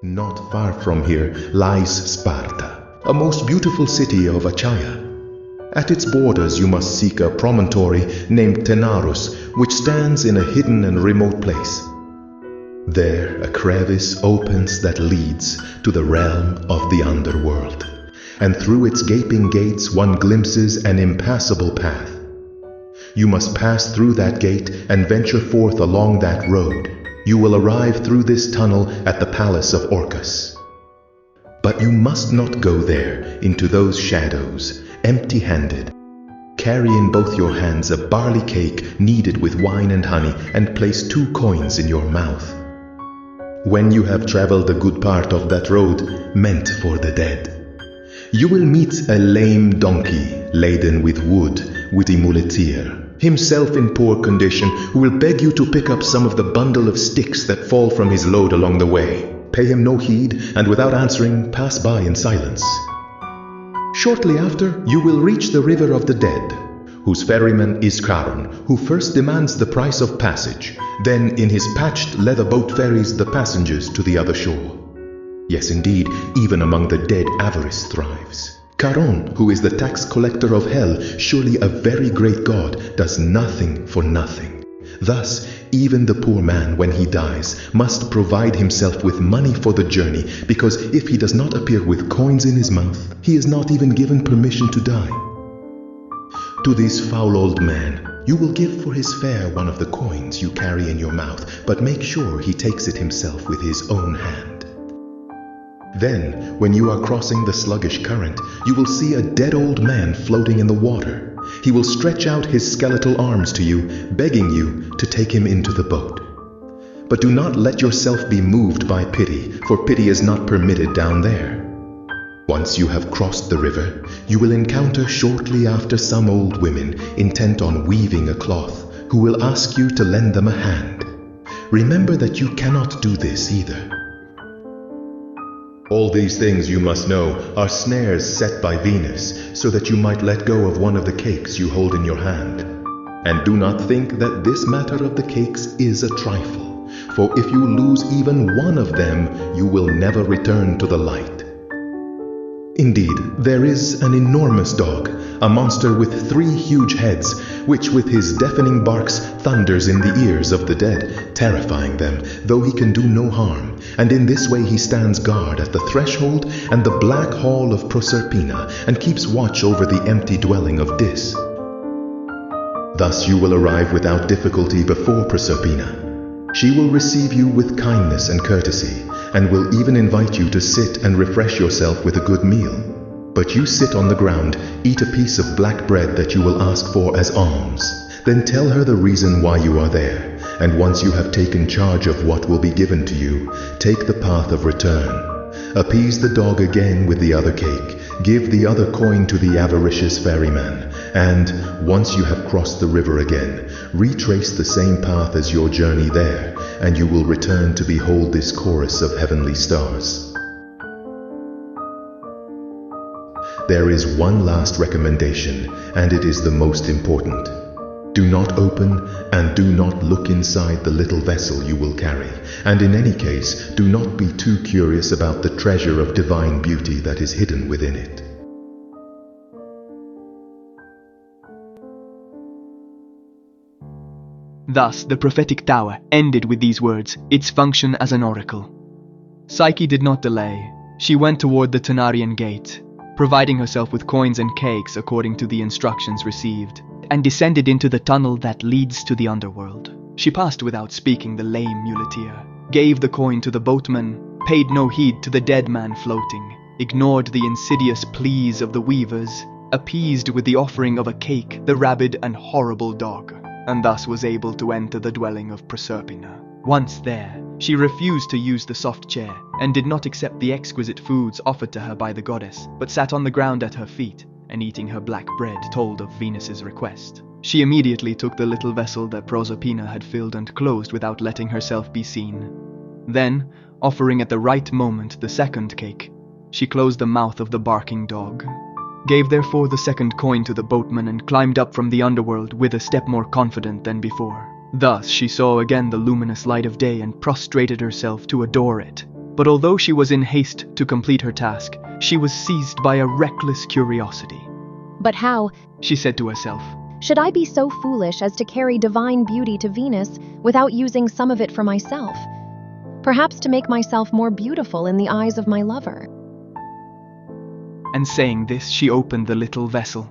Not far from here lies Sparta, a most beautiful city of Achaia. At its borders you must seek a promontory named Tenarus, which stands in a hidden and remote place. There a crevice opens that leads to the realm of the underworld, and through its gaping gates one glimpses an impassable path. You must pass through that gate and venture forth along that road. You will arrive through this tunnel at the palace of Orcus. But you must not go there, into those shadows, empty-handed. Carry in both your hands a barley cake kneaded with wine and honey, and place 2 coins in your mouth. When you have traveled a good part of that road meant for the dead, you will meet a lame donkey laden with wood with a muleteer, himself in poor condition, who will beg you to pick up some of the bundle of sticks that fall from his load along the way. Pay him no heed, and without answering, pass by in silence. Shortly after, you will reach the river of the dead, whose ferryman is Charon, who first demands the price of passage, then in his patched leather boat ferries the passengers to the other shore. Yes, indeed, even among the dead avarice thrives. Charon, who is the tax collector of hell, surely a very great god, does nothing for nothing. Thus, even the poor man, when he dies, must provide himself with money for the journey, because if he does not appear with coins in his mouth, he is not even given permission to die. To this foul old man, you will give for his fare one of the coins you carry in your mouth, but make sure he takes it himself with his own hand. Then, when you are crossing the sluggish current, you will see a dead old man floating in the water. He will stretch out his skeletal arms to you, begging you to take him into the boat. But do not let yourself be moved by pity, for pity is not permitted down there. Once you have crossed the river, you will encounter shortly after some old women intent on weaving a cloth, who will ask you to lend them a hand. Remember that you cannot do this either. All these things, you must know, are snares set by Venus, so that you might let go of one of the cakes you hold in your hand. And do not think that this matter of the cakes is a trifle, for if you lose even one of them, you will never return to the light. Indeed, there is an enormous dog, a monster with 3 huge heads, which with his deafening barks thunders in the ears of the dead, terrifying them, though he can do no harm, and in this way he stands guard at the threshold and the black hall of Proserpina, and keeps watch over the empty dwelling of Dis. Thus you will arrive without difficulty before Proserpina. She will receive you with kindness and courtesy, and will even invite you to sit and refresh yourself with a good meal. But you sit on the ground, eat a piece of black bread that you will ask for as alms. Then tell her the reason why you are there, and once you have taken charge of what will be given to you, take the path of return. Appease the dog again with the other cake, give the other coin to the avaricious ferryman, and, once you have crossed the river again, retrace the same path as your journey there, and you will return to behold this chorus of heavenly stars. There is one last recommendation, and it is the most important. Do not open and do not look inside the little vessel you will carry, and in any case, do not be too curious about the treasure of divine beauty that is hidden within it. Thus, the Prophetic Tower ended with these words, its function as an oracle. Psyche did not delay. She went toward the Tenarian gate, providing herself with coins and cakes according to the instructions received, and descended into the tunnel that leads to the underworld. She passed without speaking the lame muleteer, gave the coin to the boatman, paid no heed to the dead man floating, ignored the insidious pleas of the weavers, appeased with the offering of a cake the rabid and horrible dog, and thus was able to enter the dwelling of Proserpina. Once there, she refused to use the soft chair, and did not accept the exquisite foods offered to her by the goddess, but sat on the ground at her feet, and eating her black bread told of Venus's request. She immediately took the little vessel that Proserpina had filled and closed without letting herself be seen. Then, offering at the right moment the second cake, she closed the mouth of the barking dog, gave therefore the second coin to the boatman, and climbed up from the underworld with a step more confident than before. Thus she saw again the luminous light of day and prostrated herself to adore it. But although she was in haste to complete her task, she was seized by a reckless curiosity. But how, She said to herself, should I be so foolish as to carry divine beauty to Venus without using some of it for myself? Perhaps to make myself more beautiful in the eyes of my lover. and saying this, she opened the little vessel.